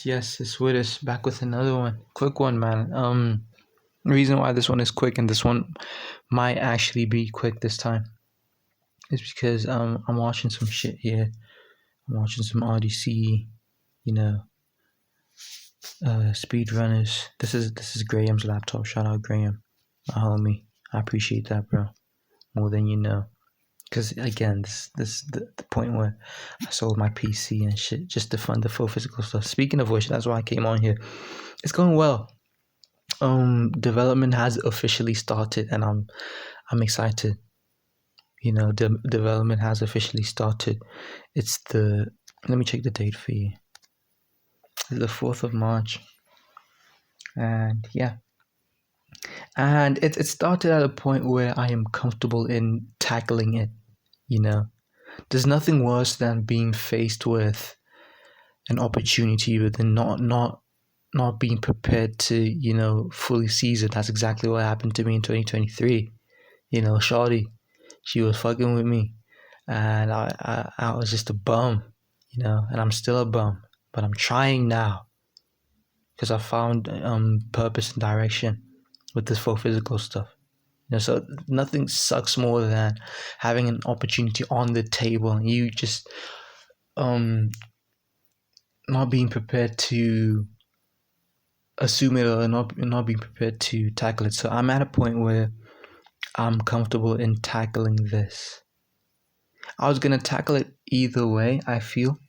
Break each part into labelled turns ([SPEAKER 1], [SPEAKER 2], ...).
[SPEAKER 1] Yes, it's with us back with another one. Quick one, man. The reason why this one is quick and this one might actually be quick this time is because I'm watching some shit here. I'm watching some RDC, you know, speed runners. This is Graham's laptop. Shout out Graham, my homie. I appreciate that, bro, more than you know. Because again, this the point where I sold my PC and shit just to fund the full physical stuff. Speaking of which, that's why I came on here. It's going well. Development has officially started, and I'm excited. Development has officially started. It's the Let me check the date for you. It's the 4th of March, and yeah, and it started at a point where I am comfortable in tackling it. You know, there's nothing worse than being faced with an opportunity, but then not being prepared to fully seize it. That's exactly what happened to me in 2023. Shawty, she was fucking with me, and I was just a bum, and I'm still a bum, but I'm trying now because I found purpose and direction with this full physical stuff. So nothing sucks more than having an opportunity on the table and you just not being prepared to assume it or not being prepared to tackle it. So I'm at a point where I'm comfortable in tackling this. I was gonna tackle it either way, I feel,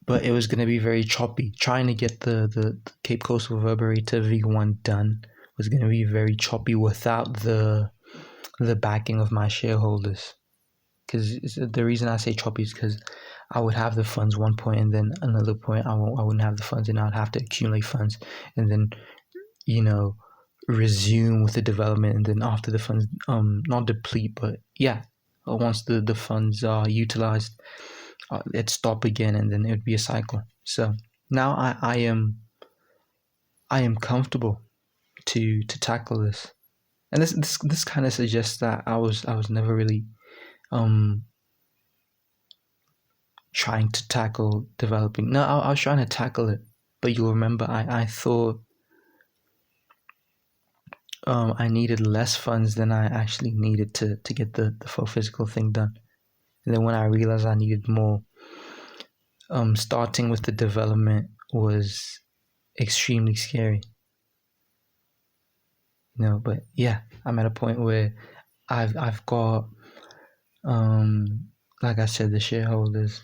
[SPEAKER 1] but it was gonna be very choppy. Trying to get the Cape Coast Reverberator V1 done was gonna be very choppy without the backing of my shareholders. Because the reason I say choppy is because I would have the funds one point and then another point I wouldn't have the funds, and I'd have to accumulate funds and then resume with the development, and then after the funds not deplete, but once the funds are utilized, it'd stop again, and then it would be a cycle. So now I am comfortable to tackle this, and this kind of suggests that I was never really trying to tackle developing. No, I was trying to tackle it, but you'll remember I thought I needed less funds than I actually needed to get the full physical thing done. And then when I realized I needed more, starting with the development was extremely scary. But yeah, I'm at a point where I've got like I said, the shareholders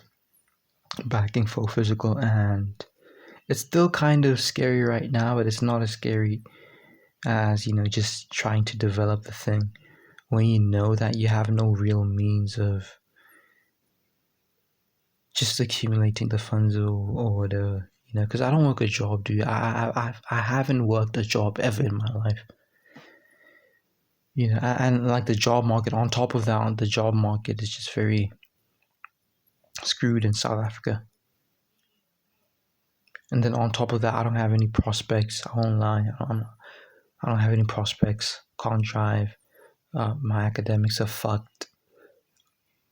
[SPEAKER 1] backing full physical, and it's still kind of scary right now, but it's not as scary as just trying to develop the thing when you know that you have no real means of just accumulating the funds or whatever. Because I don't work a job, dude. I haven't worked a job ever in my life. And like the job market, on top of that, the job market is just very screwed in South Africa. And then on top of that, I don't have any prospects. I won't lie. I don't have any prospects. Can't drive. My academics are fucked.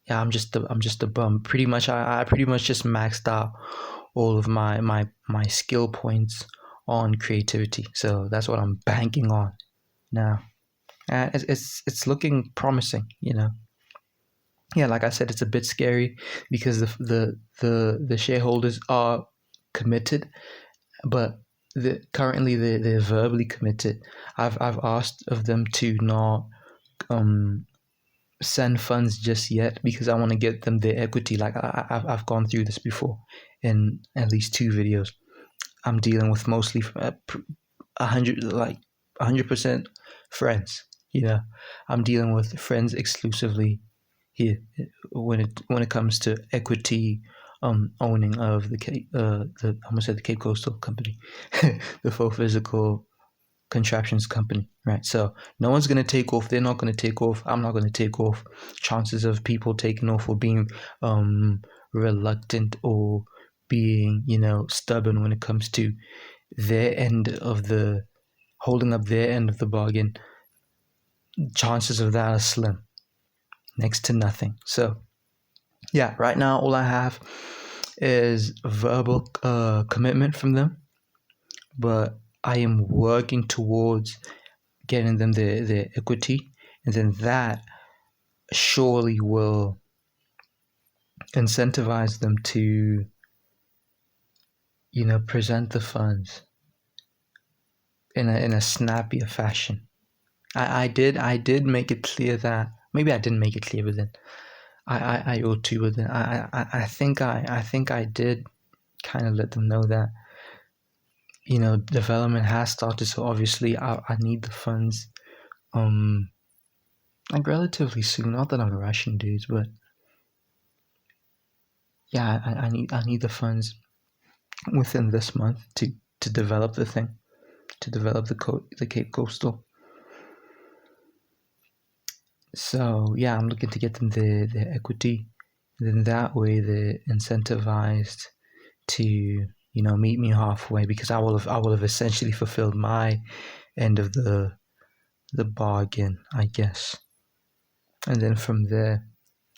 [SPEAKER 1] Yeah, I'm just a bum. Pretty much, I pretty much just maxed out all of my skill points on creativity. So that's what I'm banking on now. And it's looking promising, Yeah, like I said, it's a bit scary because the shareholders are committed, but currently they're verbally committed. I've asked of them to not send funds just yet because I want to get them their equity. Like I've gone through this before in at least 2 videos. I'm dealing with mostly 100% friends. I'm dealing with friends exclusively here when it comes to equity owning of I almost said the Cape Coastal company, the full physical contraptions company, right? So no one's going to take off. They're not going to take off. I'm not going to take off. Chances of people taking off or being reluctant or being stubborn when it comes to their end of the holding up their end of the bargain, chances of that are slim, next to nothing. So yeah, right now all I have is verbal commitment from them, but I am working towards getting them the equity, and then that surely will incentivize them to, present the funds in a snappier fashion. I did make it clear that maybe I didn't make it clear, but then I ought to, but then I think I did kind of let them know that development has started, so obviously I need the funds like relatively soon. Not that I'm rushing, dudes, but yeah, I need the funds within this month to develop the thing, to develop the Cape Coastal. So yeah, I'm looking to get them the equity. Then that way they're incentivized to meet me halfway, because I will have essentially fulfilled my end of the bargain, I guess. And then from there,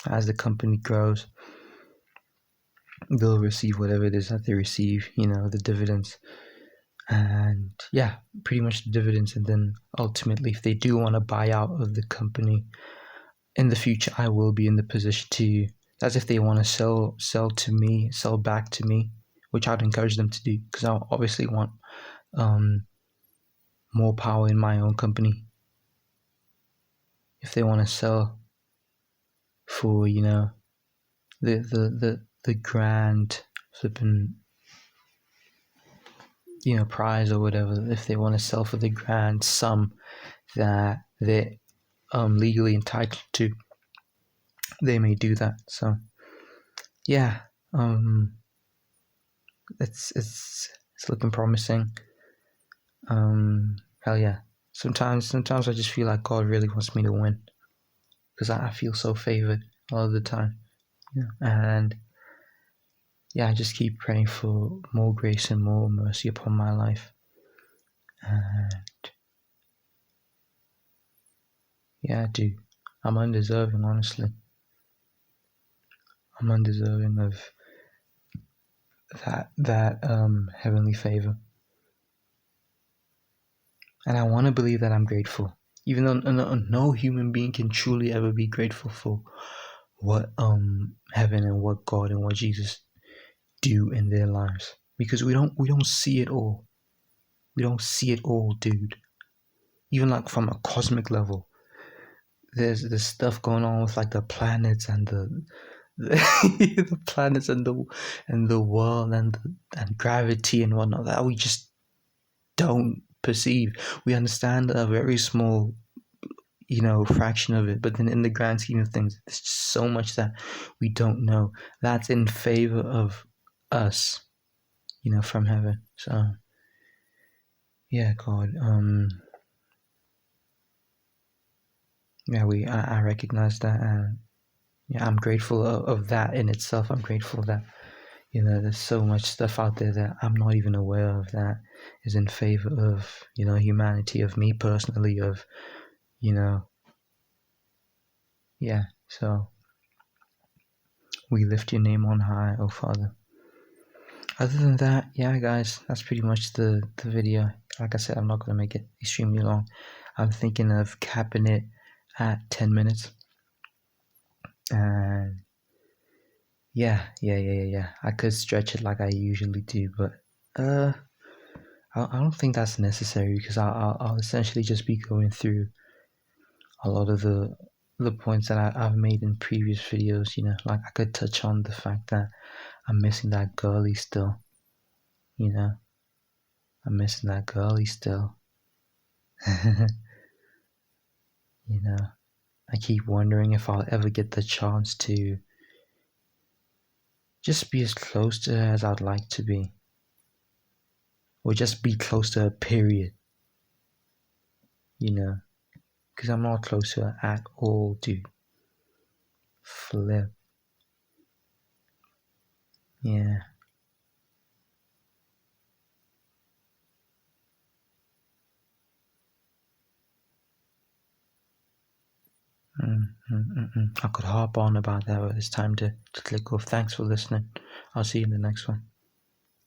[SPEAKER 1] as the company grows, they'll receive whatever it is that they receive, the dividends. And yeah, pretty much the dividends. And then ultimately, if they do want to buy out of the company in the future, I will be in the position to, as if they want to sell back to me, which I'd encourage them to do, because I obviously want more power in my own company. If they want to sell for the grand flipping prize or whatever, if they want to sell for the grand sum that they're legally entitled to, they may do that. So yeah, it's looking promising. Hell yeah. Sometimes I just feel like God really wants me to win, because I feel so favored all of the time. And yeah, I just keep praying for more grace and more mercy upon my life. And yeah, dude, I'm undeserving, honestly. I'm undeserving of that heavenly favor. And I want to believe that I'm grateful, even though no human being can truly ever be grateful for what heaven and what God and what Jesus do in their lives, because we don't see it all. We don't see it all, dude. Even like from a cosmic level, there's stuff going on with like the planets and the planets and the world and gravity and whatnot that we just don't perceive. We understand a very small fraction of it, but then in the grand scheme of things, there's just so much that we don't know. That's in favor of us, from heaven. So yeah, God, yeah, I recognize that, and yeah, I'm grateful of that in itself. I'm grateful that there's so much stuff out there that I'm not even aware of that is in favor of humanity, of me personally, of yeah. So we lift your name on high, oh Father. Other than that, yeah, guys, that's pretty much the video. Like I said, I'm not going to make it extremely long. I'm thinking of capping it at 10 minutes. And yeah. I could stretch it like I usually do, but I don't think that's necessary, because I'll essentially just be going through a lot of the points that I've made in previous videos. Like I could touch on the fact that I'm missing that girlie still. I'm missing that girlie still. I keep wondering if I'll ever get the chance to just be as close to her as I'd like to be, or just be close to her, period. Because I'm not close to her at all, dude. Flip. Yeah. I could harp on about that, but it's time to let go. Thanks for listening. I'll see you in the next one.